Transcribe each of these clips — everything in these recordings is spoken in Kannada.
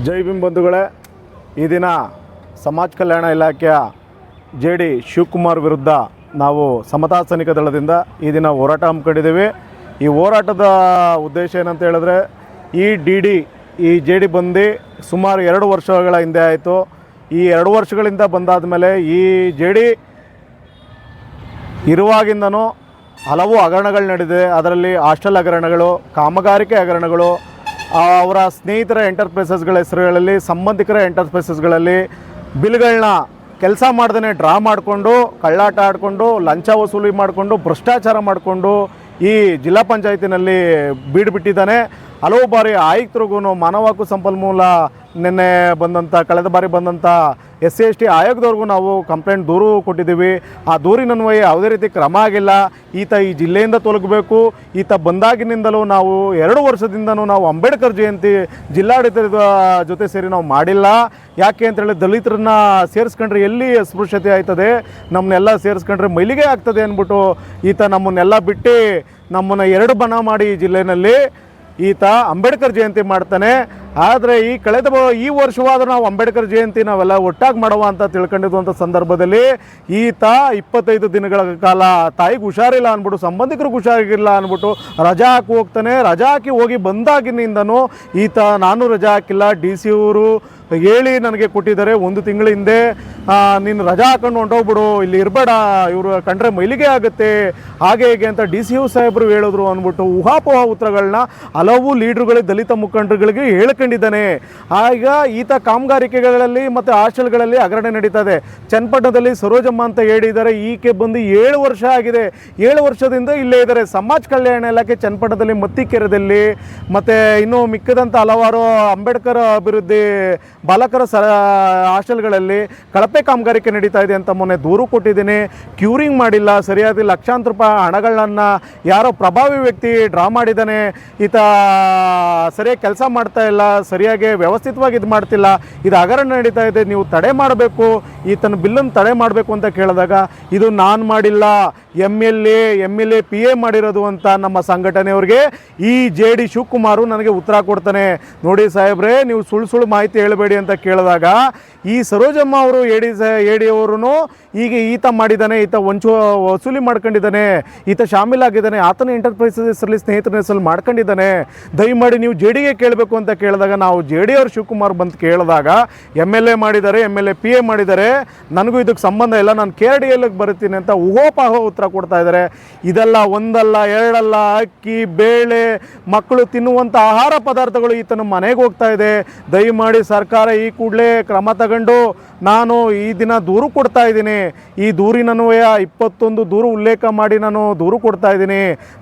ಜೈ ಭೀಮ್ ಬಂಧುಗಳೇ, ಈ ದಿನ ಸಮಾಜ ಕಲ್ಯಾಣ ಇಲಾಖೆಯ ಜೆ.ಡಿ. ಶಿವಕುಮಾರ್ ವಿರುದ್ಧ ನಾವು ಸಮತಾ ಸೈನಿಕ ದಳದಿಂದ ಈ ದಿನ ಹೋರಾಟ ಹಮ್ಮಿಕೊಂಡಿದ್ದೀವಿ. ಈ ಹೋರಾಟದ ಉದ್ದೇಶ ಏನಂತ ಹೇಳಿದ್ರೆ, ಈ ಜೆ.ಡಿ. ಬಂದು ಸುಮಾರು 2 ವರ್ಷಗಳ ಹಿಂದೆ ಆಯಿತು. ಈ 2 ವರ್ಷಗಳಿಂದ ಬಂದಾದ ಮೇಲೆ ಈ ಜೆ.ಡಿ. ಇರುವಾಗಿಂದನೂ ಹಲವು ಹಗರಣಗಳು ನಡೆದಿದೆ. ಅದರಲ್ಲಿ ಹಾಸ್ಟೆಲ್ ಹಗರಣಗಳು, ಕಾಮಗಾರಿಕೆ ಹಗರಣಗಳು, ಅವರ ಸ್ನೇಹಿತರ ಎಂಟರ್ಪ್ರೈಸಸ್ಗಳ ಹೆಸರುಗಳಲ್ಲಿ, ಸಂಬಂಧಿಕರ ಎಂಟರ್ಪ್ರೈಸಸ್ಗಳಲ್ಲಿ ಬಿಲ್ಗಳನ್ನ ಕೆಲಸ ಮಾಡ್ದೇ ಡ್ರಾ ಮಾಡಿಕೊಂಡು, ಕಳ್ಳಾಟ ಆಡಿಕೊಂಡು, ಲಂಚ ವಸೂಲಿ ಮಾಡಿಕೊಂಡು, ಭ್ರಷ್ಟಾಚಾರ ಮಾಡಿಕೊಂಡು ಈ ಜಿಲ್ಲಾ ಪಂಚಾಯತಿನಲ್ಲಿ ಬೀಡುಬಿಟ್ಟಿದ್ದಾನೆ. ಹಲವು ಬಾರಿ ಆಯುಕ್ತರಿಗೂ, ಮಾನವ ಹಕ್ಕು ಸಂಪನ್ಮೂಲ ಕಳೆದ ಬಾರಿ ಬಂದಂಥ SC/ST ಆಯೋಗದವ್ರಿಗೂ ನಾವು ಕಂಪ್ಲೇಂಟ್ ದೂರು ಕೊಟ್ಟಿದ್ದೀವಿ. ಆ ದೂರಿನನ್ವಯ ಯಾವುದೇ ರೀತಿ ಕ್ರಮ ಆಗಿಲ್ಲ. ಈತ ಈ ಜಿಲ್ಲೆಯಿಂದ ತೊಲಗಬೇಕು. ಈತ ಬಂದಾಗಿನಿಂದಲೂ ನಾವು 2 ವರ್ಷದಿಂದನೂ ನಾವು ಅಂಬೇಡ್ಕರ್ ಜಯಂತಿ ಜಿಲ್ಲಾಡಳಿತದ ಜೊತೆ ಸೇರಿ ನಾವು ಮಾಡಿಲ್ಲ. ಯಾಕೆ ಅಂತೇಳಿ, ದಲಿತರನ್ನ ಸೇರಿಸ್ಕೊಂಡ್ರೆ ಎಲ್ಲಿ ಅಸ್ಪೃಶ್ಯತೆ ಆಯ್ತದೆ, ನಮ್ಮನ್ನೆಲ್ಲ ಸೇರಿಸ್ಕೊಂಡ್ರೆ ಮೈಲಿಗೆ ಆಗ್ತದೆ ಅಂದ್ಬಿಟ್ಟು ಈತ ನಮ್ಮನ್ನೆಲ್ಲ ಬಿಟ್ಟು ನಮ್ಮನ್ನು 2 ಬಣ ಮಾಡಿ ಈ ಜಿಲ್ಲೆಯಲ್ಲಿ ಈತ ಅಂಬೇಡ್ಕರ್ ಜಯಂತಿ ಮಾಡ್ತಾನೆ. ಆದರೆ ಈ ವರ್ಷವಾದರೂ ನಾವು ಅಂಬೇಡ್ಕರ್ ಜಯಂತಿ ನಾವೆಲ್ಲ ಒಟ್ಟಾಗಿ ಮಾಡುವ ಅಂತ ತಿಳ್ಕೊಂಡಿರುವಂಥ ಸಂದರ್ಭದಲ್ಲಿ ಈತ 25 ದಿನಗಳ ಕಾಲ ತಾಯಿಗೆ ಹುಷಾರಿಲ್ಲ ಅಂದ್ಬಿಟ್ಟು, ಸಂಬಂಧಿಕರಿಗೆ ಹುಷಾರಿಲ್ಲ ಅಂದ್ಬಿಟ್ಟು ರಜಾ ಹಾಕಿ ಹೋಗ್ತಾನೆ. ರಜಾ ಹಾಕಿ ಹೋಗಿ ಬಂದಾಗಿನಿಂದನೂ ಈತ ನಾನು ರಜಾ ಹಾಕಿಲ್ಲ, DC ಅವರು ಹೇಳಿ ನನಗೆ ಕೊಟ್ಟಿದ್ದಾರೆ 1 ತಿಂಗಳ ಹಿಂದೆ, ನೀನು ರಜಾ ಹಾಕೊಂಡು ಹೊಂಟೋಗ್ಬಿಡು, ಇಲ್ಲಿ ಇರಬೇಡ, ಇವರು ಕಂಡ್ರೆ ಮೈಲಿಗೆ ಆಗುತ್ತೆ, ಹಾಗೆ ಹೇಗೆ ಅಂತ DCU ಸಾಹೇಬರು ಹೇಳಿದ್ರು ಅಂದ್ಬಿಟ್ಟು ಊಹಾಪೋಹ ಉತ್ತರಗಳನ್ನ ಹಲವು ಲೀಡ್ರುಗಳಿಗೆ, ದಲಿತ ಮುಖಂಡರುಗಳಿಗೆ ಹೇಳ್ಕೊಂಡಿದ್ದಾನೆ. ಆಗ ಈತ ಕಾಮಗಾರಿಕೆಗಳಲ್ಲಿ ಮತ್ತು ಹಾಸ್ಟೆಲ್ಗಳಲ್ಲಿ ಹಗರಣ ನಡೀತಾ ಇದೆ. ಚನ್ನಪಟ್ಟಣದಲ್ಲಿ ಸರೋಜಮ್ಮ ಅಂತ ಹೇಳಿದ್ದಾರೆ. ಈಕೆ ಬಂದು 7 ವರ್ಷ ಆಗಿದೆ. 7 ವರ್ಷದಿಂದ ಇಲ್ಲೇ ಇದ್ದಾರೆ. ಸಮಾಜ ಕಲ್ಯಾಣ ಇಲಾಖೆ ಚನ್ನಪಟ್ಟಣದಲ್ಲಿ, ಮತ್ತಿಕೆರೆದಲ್ಲಿ ಮತ್ತು ಇನ್ನೂ ಮಿಕ್ಕದಂಥ ಹಲವಾರು ಅಂಬೇಡ್ಕರ್ ಅಭಿವೃದ್ಧಿ ಬಾಲಕರ ಹಾಸ್ಟೆಲ್ಗಳಲ್ಲಿ ಕಳಪೆ ಕಾಮಗಾರಿಕೆ ನಡೀತಾ ಇದೆ ಅಂತ ಮೊನ್ನೆ ದೂರು ಕೊಟ್ಟಿದ್ದೀನಿ. ಕ್ಯೂರಿಂಗ್ ಮಾಡಿಲ್ಲ, ಸರಿಯಾದ ಲಕ್ಷಾಂತರ ರೂಪಾಯಿ ಹಣಗಳನ್ನು ಯಾರೋ ಪ್ರಭಾವಿ ವ್ಯಕ್ತಿ ಡ್ರಾ ಮಾಡಿದ್ದಾನೆ. ಈತ ಸರಿಯಾಗಿ ಕೆಲಸ ಮಾಡ್ತಾ ಇಲ್ಲ, ಸರಿಯಾಗಿ ವ್ಯವಸ್ಥಿತವಾಗಿ ಇದು ಮಾಡ್ತಿಲ್ಲ, ಇದು ಹಗರಣ ನಡೀತಾ ಇದೆ, ನೀವು ತಡೆ ಮಾಡಬೇಕು, ಈತನ ಬಿಲ್ಲನ್ನು ತಡೆ ಮಾಡಬೇಕು ಅಂತ ಕೇಳಿದಾಗ, ಇದು ನಾನು ಮಾಡಿಲ್ಲ, MLA PA ಮಾಡಿರೋದು ಅಂತ ನಮ್ಮ ಸಂಘಟನೆಯವ್ರಿಗೆ ಈ ಜೆ.ಡಿ. ಶಿವಕುಮಾರು ನನಗೆ ಉತ್ತರ ಕೊಡ್ತಾನೆ. ನೋಡಿ ಸಾಹೇಬ್ರೆ, ನೀವು ಸುಳ್ಳು ಮಾಹಿತಿ ಹೇಳಬೇಡಿ ಅಂತ ಕೇಳಿದಾಗ, ಈ ಸರೋಜಮ್ಮ ಅವರು ಎಡಿ ಅವರು ಈಗ ಈತ ಮಾಡಿದ್ದಾನೆ, ಈತ ವಸೂಲಿ ಮಾಡ್ಕೊಂಡಿದ್ದಾನೆ, ಈತ ಶಾಮೀಲಾಗಿದ್ದಾನೆ, ಆತನ ಎಂಟರ್ಪ್ರೈಸಸ್ ಹೆಸರಲ್ಲಿ, ಸ್ನೇಹಿತರ ಹೆಸರಲ್ಲಿ ಮಾಡ್ಕೊಂಡಿದ್ದಾನೆ, ದಯಮಾಡಿ ನೀವು ಜೆ.ಡಿಗೆ ಕೇಳಬೇಕು ಅಂತ ಕೇಳಿದಾಗ, ನಾವು ಜೆ.ಡಿ. ಅವರು ಶಿವಕುಮಾರ್ ಬಂದು ಕೇಳಿದಾಗ MLA ಮಾಡಿದ್ದಾರೆ, MLA PA ಮಾಡಿದ್ದಾರೆ, ನನಗೂ ಇದಕ್ಕೆ ಸಂಬಂಧ ಇಲ್ಲ, ನಾನು KRDLಗೆ ಬರ್ತೀನಿ ಅಂತ ಊಹೋಪಾಹ ಉತ್ತರ ಕೊಡ್ತಾ ಇದ್ದಾರೆ. ಇದೆಲ್ಲ ಒಂದಲ್ಲ ಎರಡಲ್ಲ, ಅಕ್ಕಿ ಬೇಳೆ ಮಕ್ಕಳು ತಿನ್ನುವಂಥ ಆಹಾರ ಪದಾರ್ಥಗಳು ಈತನ ಮನೆಗೆ ಹೋಗ್ತಾ ಇದೆ. ದಯಮಾಡಿ ಸರ್ಕಾರ ಈ ಕೂಡಲೇ ಕ್ರಮ ತಗೊಂಡು, ನಾನು ಈ ದಿನ ದೂರು ಕೊಡ್ತಾ ಇದ್ದೀನಿ. ಈ ದೂರಿನನ್ವಯ 21 ದೂರು ಉಲ್ಲೇಖ ಮಾಡಿ ನಾನು ದೂರು ಕೊಡ್ತಾ ಇದ್ದೀನಿ.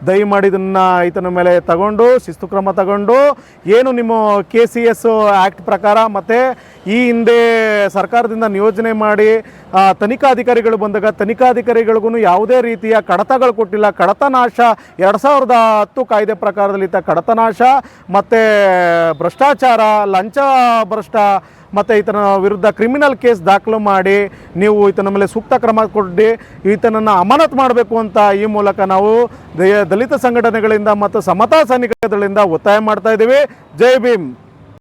ದಯಮಾಡಿ ಇದನ್ನು ಈತನ ಮೇಲೆ ತಗೊಂಡು ಶಿಸ್ತು ಕ್ರಮ ತಗೊಂಡು, ಏನು ನಿಮ್ಮ KCS ಆ್ಯಕ್ಟ್ ಪ್ರಕಾರ ಮತ್ತು ಈ ಹಿಂದೆ ಸರ್ಕಾರದಿಂದ ನಿಯೋಜನೆ ಮಾಡಿ ತನಿಖಾಧಿಕಾರಿಗಳು ಬಂದಾಗ ತನಿಖಾಧಿಕಾರಿಗಳಿಗೂ ಯಾವುದೇ ರೀತಿಯ ಕಡತಗಳು ಕೊಟ್ಟಿಲ್ಲ. ಕಡತ ನಾಶ 2010 ಕಾಯ್ದೆ ಪ್ರಕಾರದಲ್ಲಿ ಈತ ಕಡತ ನಾಶ ಮತ್ತು ಭ್ರಷ್ಟಾಚಾರ, ಲಂಚ ಭ್ರಷ್ಟ ಮತ್ತು ಈತನ ವಿರುದ್ಧ ಕ್ರಿಮಿನಲ್ ಕೇಸ್ ದಾಖಲು ಮಾಡಿ ನೀವು ಈತನ ಮೇಲೆ ಸೂಕ್ತ ಕ್ರಮ ಕೊಟ್ಟು ಈತನನ್ನು ಅಮಾನತು ಮಾಡಬೇಕು ಅಂತ ಈ ಮೂಲಕ ನಾವು ದಲಿತ ಸಂಘಟನೆಗಳಿಂದ ಮತ್ತು ಸಮತಾ ಸೈನಿಕ ದಳದಿಂದ ಒತ್ತಾಯ ಮಾಡ್ತಾ ಇದ್ದೀವಿ. ಜೈ ಭೀಮ್.